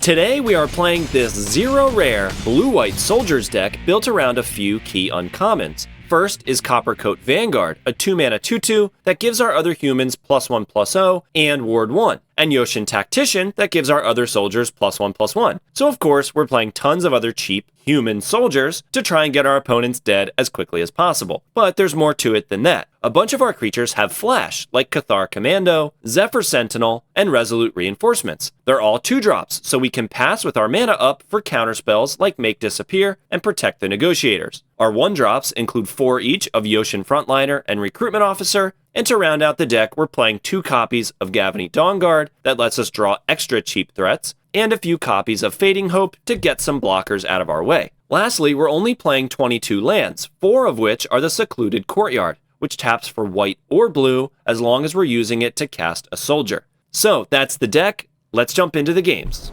Today we are playing this zero rare blue-white soldiers deck built around a few key uncommons. First is Coppercoat Vanguard, a 2-mana 2/2 that gives our other humans +1/+0 and Ward 1, and Yotian Tactician that gives our other soldiers +1/+1. So of course we're playing tons of other cheap human soldiers to try and get our opponents dead as quickly as possible. But there's more to it than that. A bunch of our creatures have flash, like Cathar Commando, Zephyr Sentinel, and Resolute Reinforcements. They're all 2-drops, so we can pass with our mana up for counterspells like Make Disappear and Protect the Negotiators. Our 1-drops include 4 each of Yotian Frontliner and Recruitment Officer, and to round out the deck, we're playing 2 copies of Gavony Dawnguard that lets us draw extra cheap threats, and a few copies of Fading Hope to get some blockers out of our way. Lastly, we're only playing 22 lands, 4 of which are the Secluded Courtyard, which taps for white or blue as long as we're using it to cast a soldier. So that's the deck. Let's jump into the games.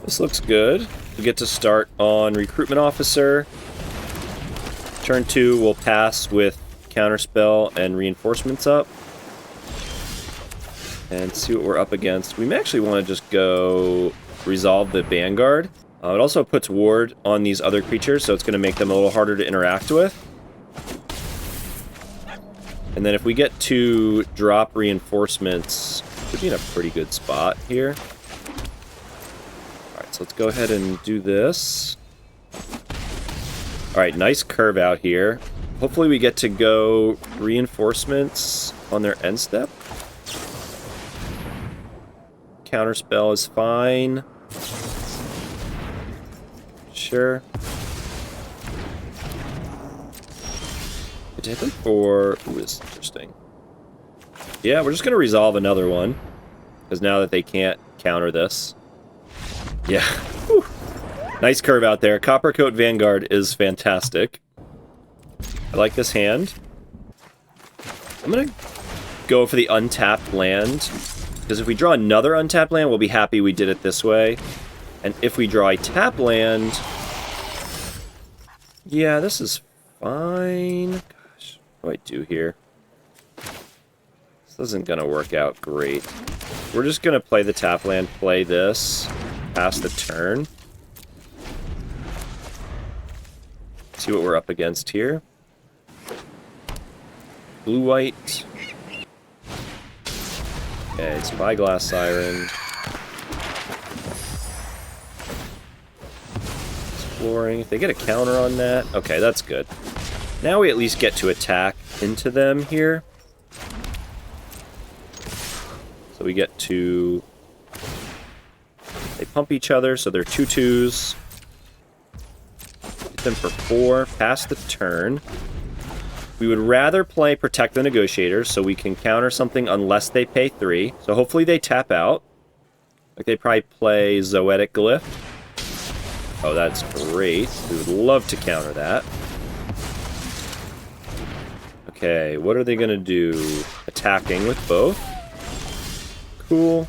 This looks good. We get to start on Recruitment Officer. Turn 2, we'll pass with Counterspell and Reinforcements up. And see what we're up against. We may actually want to just go Resolve the Vanguard. It also puts Ward on these other creatures, so it's going to make them a little harder to interact with. And then if we get to drop Reinforcements, should be in a pretty good spot here. Alright, so let's go ahead and do this. Alright, nice curve out here. Hopefully we get to go Reinforcements on their end step. Counterspell is fine. Sure. Hit them for... Ooh, this is interesting. Yeah, we're just going to resolve another one. Because now that they can't counter this. Yeah. Whew. Nice curve out there. Coppercoat Vanguard is fantastic. I like this hand. I'm going to go for the untapped land. Because if we draw another untapped land, we'll be happy we did it this way. And if we draw a tap land... Yeah, this is fine. Gosh, what do I do here? This isn't going to work out great. We're just going to play the tap land, play this, pass the turn. See what we're up against here. Blue-white. Okay, Spyglass Siren. Exploring. If they get a counter on that, okay, that's good. Now we at least get to attack into them here. So we get to... They pump each other, so they're 2/2s. Hit them for 4, pass the turn. We would rather play Protect the Negotiators, so we can counter something unless they pay 3. So hopefully they tap out. Like they probably play Zoetic Glyph. Oh, that's great. We would love to counter that. Okay, what are they going to do? Attacking with both. Cool.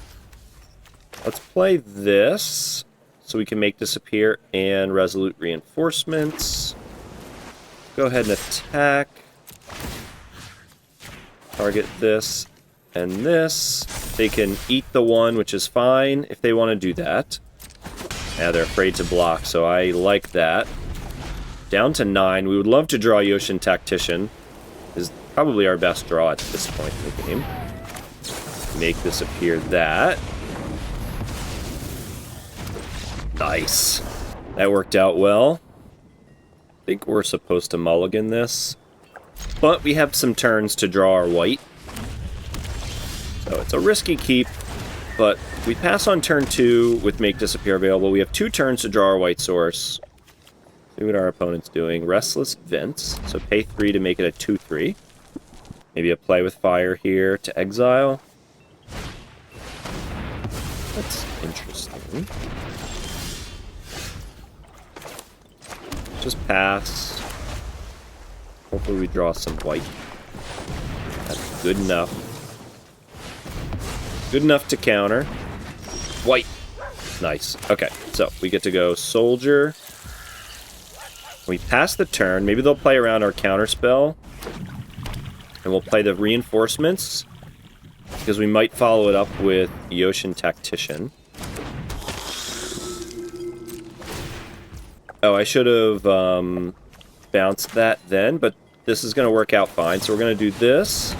Let's play this, so we can Make Disappear and Resolute Reinforcements. Go ahead and attack. Target this and this. They can eat the 1, which is fine if they want to do that. Yeah, they're afraid to block, so I like that. Down to 9. We would love to draw Yotian Tactician. Is probably our best draw at this point in the game. Make Disappear that. Nice. That worked out well. I think we're supposed to mulligan this. But we have some turns to draw our white. So it's a risky keep, but we pass on turn 2 with Make Disappear available. We have 2 turns to draw our white source. See what our opponent's doing. Restless Vents, so pay 3 to make it a 2/3. Maybe a play with fire here to exile. That's interesting. Just pass. Hopefully we draw some white. That's good enough. Good enough to counter. White. Nice. Okay, so we get to go soldier. We pass the turn. Maybe they'll play around our counterspell. And we'll play the reinforcements. Because we might follow it up with Yotian Tactician. Oh, I should have bounced that then, but this is going to work out fine. So we're going to do this.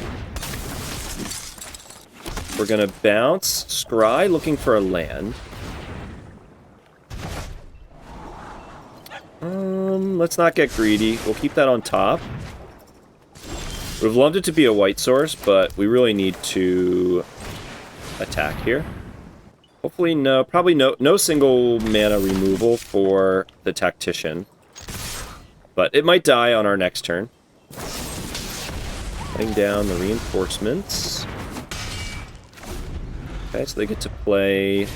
We're going to bounce Scry, looking for a land. Let's not get greedy. We'll keep that on top. Would have loved it to be a white source, but we really need to attack here. Hopefully probably no single mana removal for the Tactician. But it might die on our next turn. Laying down the reinforcements. Okay, so they get to play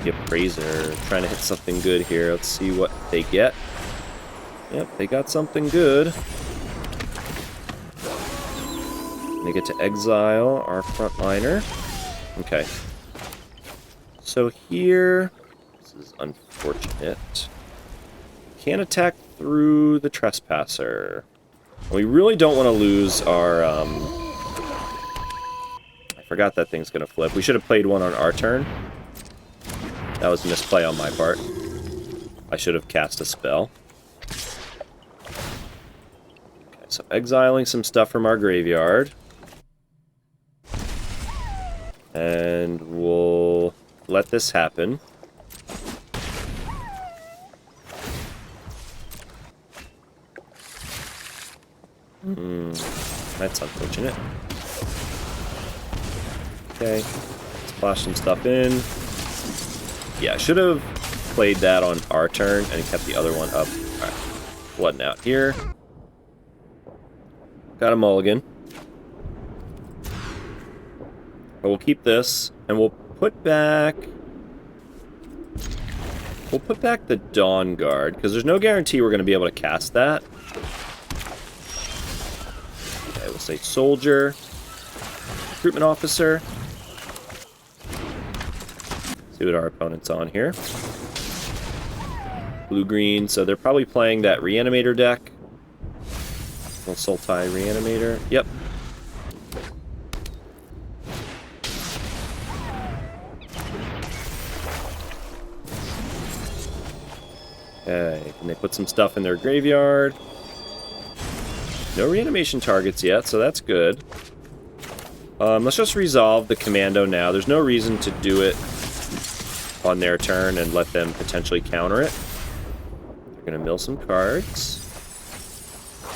the Appraiser. Trying to hit something good here. Let's see what they get. Yep, they got something good. They get to exile our Frontliner. Okay. So here, this is unfortunate. Can't attack through the Trespasser. We really don't want to lose our, I forgot that thing's going to flip. We should have played one on our turn. That was a misplay on my part. I should have cast a spell. Okay, so exiling some stuff from our graveyard. And we'll let this happen. That's unfortunate. Okay, splash some stuff in. Yeah, I should have played that on our turn and kept the other one up. Alright, flooding out here. Got a mulligan. But we'll keep this, and we'll put back... We'll put back the Dawnguard, because there's no guarantee we're going to be able to cast that. Okay, we'll say Soldier. Recruitment Officer. See what our opponent's on here. Blue-green, so they're probably playing that Reanimator deck. Little Sultai Reanimator. Yep. Okay, and they put some stuff in their graveyard. No reanimation targets yet, so that's good. Let's just resolve the Commando now. There's no reason to do it on their turn and let them potentially counter it. They're going to mill some cards.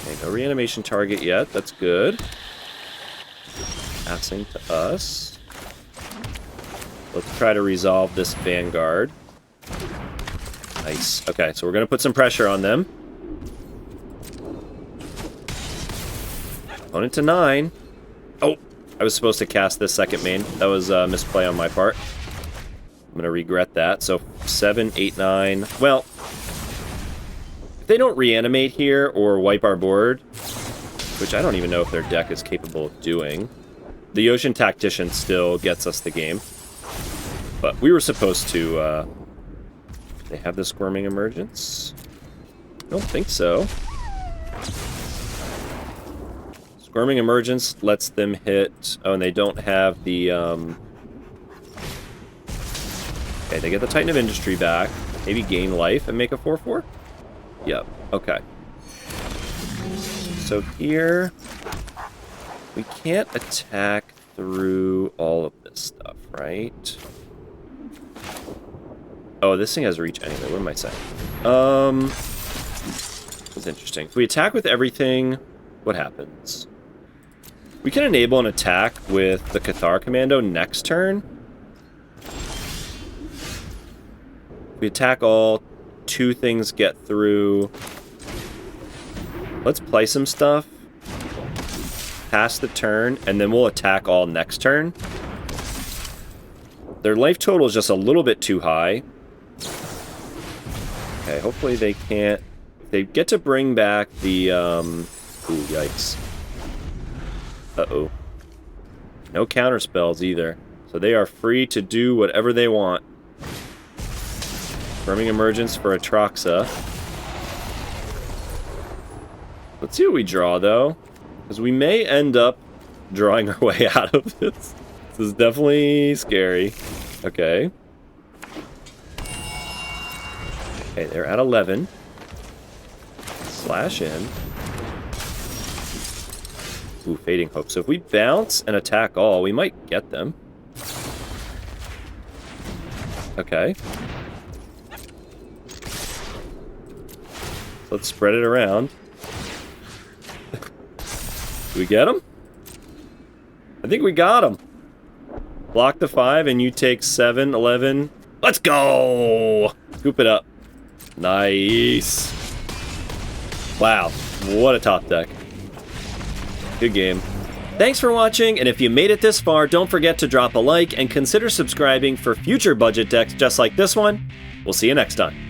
Okay, no reanimation target yet. That's good. Passing to us. Let's try to resolve this Vanguard. Nice. Okay, so we're going to put some pressure on them. Opponent to 9. Oh, I was supposed to cast this second main. That was a misplay on my part. I'm going to regret that. So 7, 8, 9. Well, if they don't reanimate here or wipe our board, which I don't even know if their deck is capable of doing, the Yotian Tactician still gets us the game. But we were supposed to... They have the Squirming Emergence? I don't think so. Squirming Emergence lets them hit... Oh, and they don't have the... Okay, they get the Titan of Industry back. Maybe gain life and make a 4/4? Yep, okay. So here... We can't attack through all of this stuff, right? Oh, this thing has reach anyway. What am I saying? That's interesting. If we attack with everything, what happens? We can enable an attack with the Cathar Commando next turn. If we attack all, 2 things get through. Let's play some stuff. Pass the turn, and then we'll attack all next turn. Their life total is just a little bit too high. Okay, hopefully they can't... They get to bring back the, Ooh, yikes. Uh-oh. No counter spells either. So they are free to do whatever they want. Squirming Emergence for Atraxa. Let's see what we draw, though. Because we may end up drawing our way out of this. This is definitely scary. Okay. Okay, they're at 11. Slash in. Ooh, Fading Hope. So if we bounce and attack all, we might get them. Okay. Let's spread it around. Do we get them? I think we got them. Block the 5 and you take 7, 11. Let's go! Scoop it up. Nice. Wow, what a top deck. Good game. Thanks for watching, and if you made it this far, don't forget to drop a like and consider subscribing for future budget decks just like this one. We'll see you next time.